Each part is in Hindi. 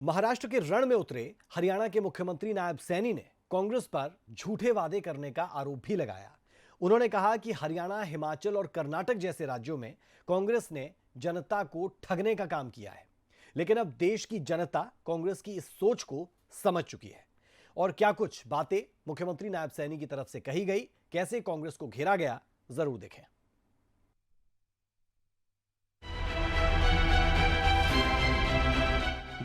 महाराष्ट्र के रण में उतरे हरियाणा के मुख्यमंत्री नायब सैनी ने कांग्रेस पर झूठे वादे करने का आरोप भी लगाया। उन्होंने कहा कि हरियाणा, हिमाचल और कर्नाटक जैसे राज्यों में कांग्रेस ने जनता को ठगने का काम किया है, लेकिन अब देश की जनता कांग्रेस की इस सोच को समझ चुकी है। और क्या कुछ बातें मुख्यमंत्री नायब सैनी की तरफ से कही गई, कैसे कांग्रेस को घेरा गया, जरूर देखें।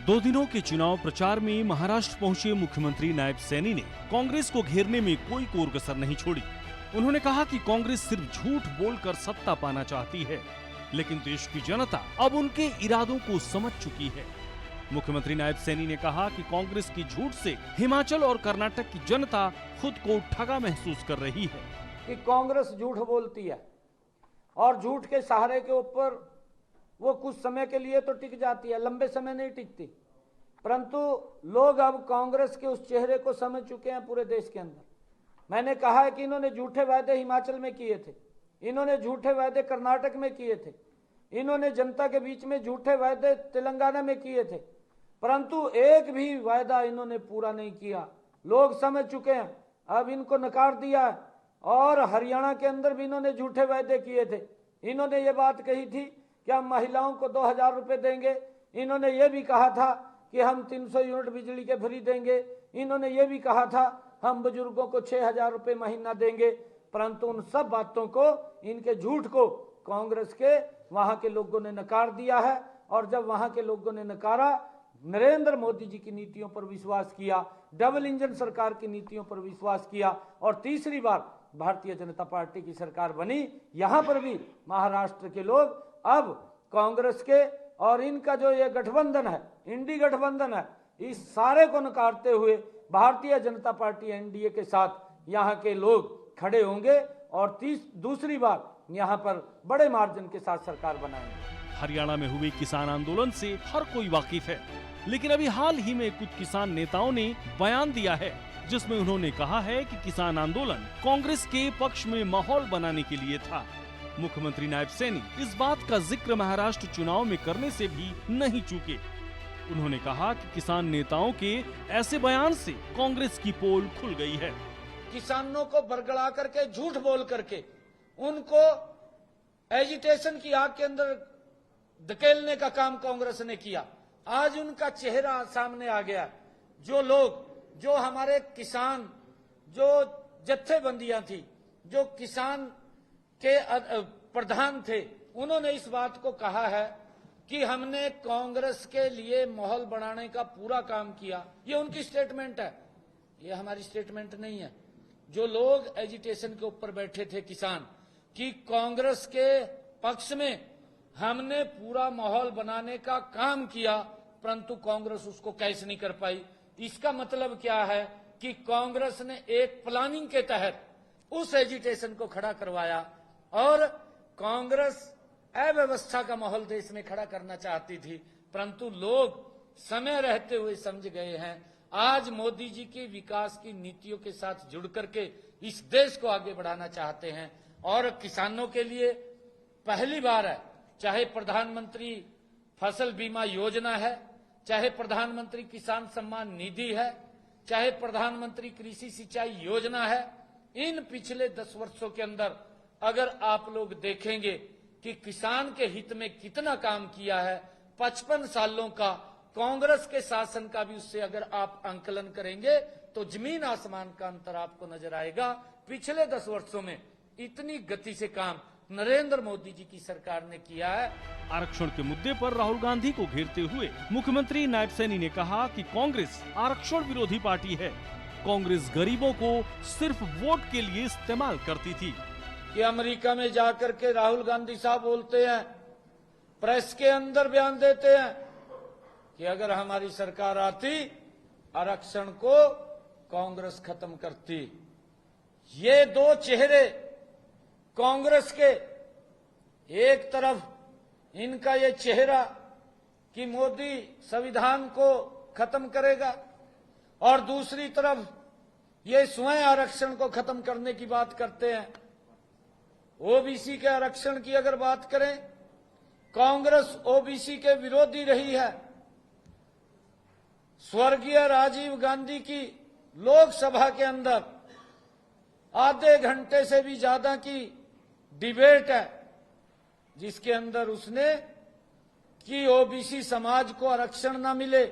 2 दिनों के चुनाव प्रचार में महाराष्ट्र पहुंचे मुख्यमंत्री नायब सैनी ने कांग्रेस को घेरने में कोई कोर कसर नहीं छोड़ी। उन्होंने कहा कि कांग्रेस सिर्फ झूठ बोलकर सत्ता पाना चाहती है, लेकिन देश की जनता अब उनके इरादों को समझ चुकी है। मुख्यमंत्री नायब सैनी ने कहा कि कांग्रेस की झूठ से हिमाचल और कर्नाटक की जनता खुद को ठगा महसूस कर रही है कि कांग्रेस झूठ बोलती है और झूठ के सहारे के ऊपर वो कुछ समय के लिए तो टिक जाती है, लंबे समय नहीं टिकती। परंतु लोग अब कांग्रेस के उस चेहरे को समझ चुके हैं पूरे देश के अंदर। मैंने कहा है कि इन्होंने झूठे वायदे हिमाचल में किए थे, इन्होंने झूठे वायदे कर्नाटक में किए थे, इन्होंने जनता के बीच में झूठे वायदे तेलंगाना में किए थे, परंतु एक भी वायदा इन्होंने पूरा नहीं किया। लोग समझ चुके हैं, अब इनको नकार दिया है। और हरियाणा के अंदर भी इन्होंने झूठे वायदे किए थे। इन्होंने ये बात कही थी कि हम महिलाओं को 2000 रुपए देंगे, इन्होंने ये भी कहा था कि हम 300 यूनिट बिजली के फ्री देंगे, इन्होंने ये भी कहा था हम बुजुर्गों को 6000 रुपए महीना देंगे। परंतु उन सब बातों को, इनके झूठ को कांग्रेस के वहां के लोगों ने नकार दिया है। और जब वहां के लोगों ने नकारा, नरेंद्र मोदी जी की नीतियों पर विश्वास किया, डबल इंजन सरकार की नीतियों पर विश्वास किया और तीसरी बार भारतीय जनता पार्टी की सरकार बनी। यहां पर भी महाराष्ट्र के लोग अब कांग्रेस के और इनका जो ये गठबंधन है, इंडी गठबंधन है, इस सारे को नकारते हुए भारतीय जनता पार्टी एनडीए के साथ यहाँ के लोग खड़े होंगे और दूसरी बार यहाँ पर बड़े मार्जिन के साथ सरकार बनाएंगे। हरियाणा में हुए किसान आंदोलन से हर कोई वाकिफ है, लेकिन अभी हाल ही में कुछ किसान नेताओं ने बयान दिया है जिसमें उन्होंने कहा है कि किसान आंदोलन कांग्रेस के पक्ष में माहौल बनाने के लिए था। मुख्यमंत्री नायब सैनी इस बात का जिक्र महाराष्ट्र चुनाव में करने से भी नहीं चूके। उन्होंने कहा कि किसान नेताओं के ऐसे बयान से कांग्रेस की पोल खुल गई है। किसानों को बरगला करके, झूठ बोल करके उनको एजिटेशन की आग के अंदर धकेलने का काम कांग्रेस ने किया। आज उनका चेहरा सामने आ गया। जो लोग, जो हमारे किसान, जो जत्थेबंदियां थी, जो किसान के प्रधान थे, उन्होंने इस बात को कहा है कि हमने कांग्रेस के लिए माहौल बनाने का पूरा काम किया। ये उनकी स्टेटमेंट है, ये हमारी स्टेटमेंट नहीं है। जो लोग एजिटेशन के ऊपर बैठे थे किसान, कि कांग्रेस के पक्ष में हमने पूरा माहौल बनाने का काम किया, परंतु कांग्रेस उसको कैच नहीं कर पाई। इसका मतलब क्या है कि कांग्रेस ने एक प्लानिंग के तहत उस एजिटेशन को खड़ा करवाया और कांग्रेस अव्यवस्था का माहौल देश में खड़ा करना चाहती थी, परंतु लोग समय रहते हुए समझ गए हैं। आज मोदी जी की विकास की नीतियों के साथ जुड़ करके इस देश को आगे बढ़ाना चाहते हैं। और किसानों के लिए पहली बार है, चाहे प्रधानमंत्री फसल बीमा योजना है, चाहे प्रधानमंत्री किसान सम्मान निधि है, चाहे प्रधानमंत्री कृषि सिंचाई योजना है, इन पिछले 10 वर्षों के अंदर अगर आप लोग देखेंगे कि किसान के हित में कितना काम किया है, 55 सालों का कांग्रेस के शासन का भी उससे अगर आप आंकलन करेंगे तो जमीन आसमान का अंतर आपको नजर आएगा। पिछले 10 वर्षों में इतनी गति से काम नरेंद्र मोदी जी की सरकार ने किया है। आरक्षण के मुद्दे पर राहुल गांधी को घेरते हुए मुख्यमंत्री नायब सैनी ने कहा कि कांग्रेस आरक्षण विरोधी पार्टी है। कांग्रेस गरीबों को सिर्फ वोट के लिए इस्तेमाल करती थी। कि अमेरिका में जाकर के राहुल गांधी साहब बोलते हैं, प्रेस के अंदर बयान देते हैं कि अगर हमारी सरकार आती, आरक्षण को कांग्रेस खत्म करती। ये दो चेहरे कांग्रेस के, एक तरफ इनका ये चेहरा कि मोदी संविधान को खत्म करेगा और दूसरी तरफ ये स्वयं आरक्षण को खत्म करने की बात करते हैं। ओबीसी के आरक्षण की अगर बात करें, कांग्रेस ओबीसी के विरोधी रही है। स्वर्गीय राजीव गांधी की लोकसभा के अंदर आधे घंटे से भी ज्यादा की डिबेट है, जिसके अंदर उसने कि ओबीसी समाज को आरक्षण न मिले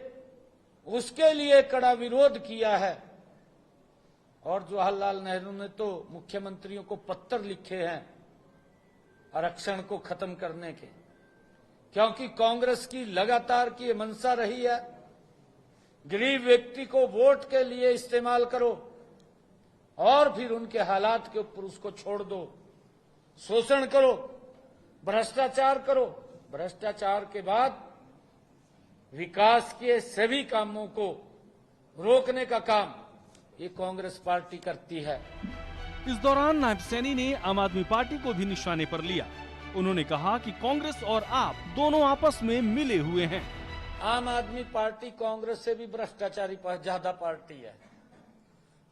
उसके लिए कड़ा विरोध किया है। और जवाहरलाल नेहरू ने तो मुख्यमंत्रियों को पत्र लिखे हैं आरक्षण को खत्म करने के, क्योंकि कांग्रेस की लगातार की मंशा रही है गरीब व्यक्ति को वोट के लिए इस्तेमाल करो और फिर उनके हालात के ऊपर उसको छोड़ दो, शोषण करो, भ्रष्टाचार करो, भ्रष्टाचार के बाद विकास के सभी कामों को रोकने का काम ये कांग्रेस पार्टी करती है। इस दौरान नायब सैनी ने आम आदमी पार्टी को भी निशाने पर लिया। उन्होंने कहा कि कांग्रेस और आप दोनों आपस में मिले हुए हैं। आम आदमी पार्टी कांग्रेस से भी भ्रष्टाचारी ज्यादा पार्टी है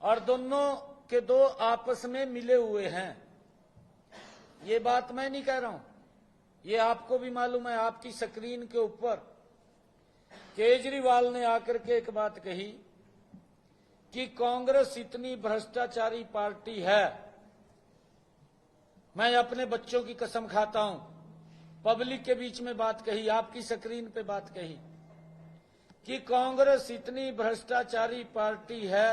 और दोनों के दो आपस में मिले हुए हैं। ये बात मैं नहीं कह रहा हूं, ये आपको भी मालूम है। आपकी स्क्रीन के ऊपर केजरीवाल ने आकर के एक बात कही कि कांग्रेस इतनी भ्रष्टाचारी पार्टी है, मैं अपने बच्चों की कसम खाता हूं, पब्लिक के बीच में बात कही, आपकी स्क्रीन पे बात कही कि कांग्रेस इतनी भ्रष्टाचारी पार्टी है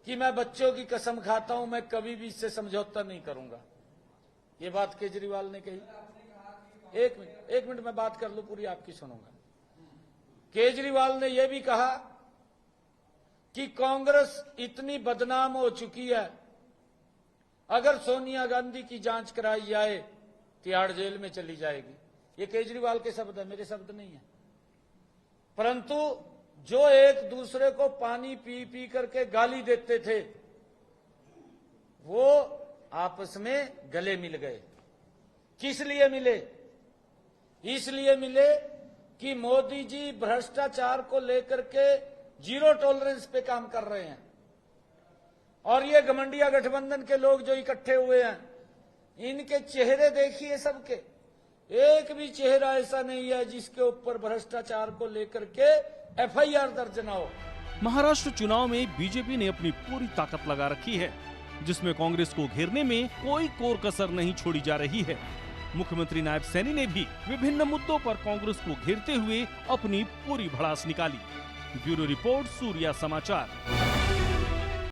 कि मैं बच्चों की कसम खाता हूं, मैं कभी भी इससे समझौता नहीं करूंगा। ये बात केजरीवाल ने कही। एक मिनट मैं बात कर लूं, पूरी आपकी सुनूंगा। केजरीवाल ने यह भी कहा कि कांग्रेस इतनी बदनाम हो चुकी है, अगर सोनिया गांधी की जांच कराई जाए तिहाड़ जेल में चली जाएगी। ये केजरीवाल के शब्द है, मेरे शब्द नहीं है। परंतु जो एक दूसरे को पानी पी पी करके गाली देते थे वो आपस में गले मिल गए। किस लिए मिले? इसलिए मिले कि मोदी जी भ्रष्टाचार को लेकर के जीरो टॉलरेंस पे काम कर रहे हैं और ये घमंडिया गठबंधन के लोग जो इकट्ठे हुए हैं, इनके चेहरे देखिए सबके, एक भी चेहरा ऐसा नहीं है जिसके ऊपर भ्रष्टाचार को लेकर के एफआईआर दर्ज न हो। महाराष्ट्र चुनाव में बीजेपी ने अपनी पूरी ताकत लगा रखी है, जिसमें कांग्रेस को घेरने में कोई कोर कसर नहीं छोड़ी जा रही है। मुख्यमंत्री नायब सैनी ने भी विभिन्न मुद्दों पर कांग्रेस को घेरते हुए अपनी पूरी भड़ास निकाली। ब्यूरो रिपोर्ट, सूर्या समाचार।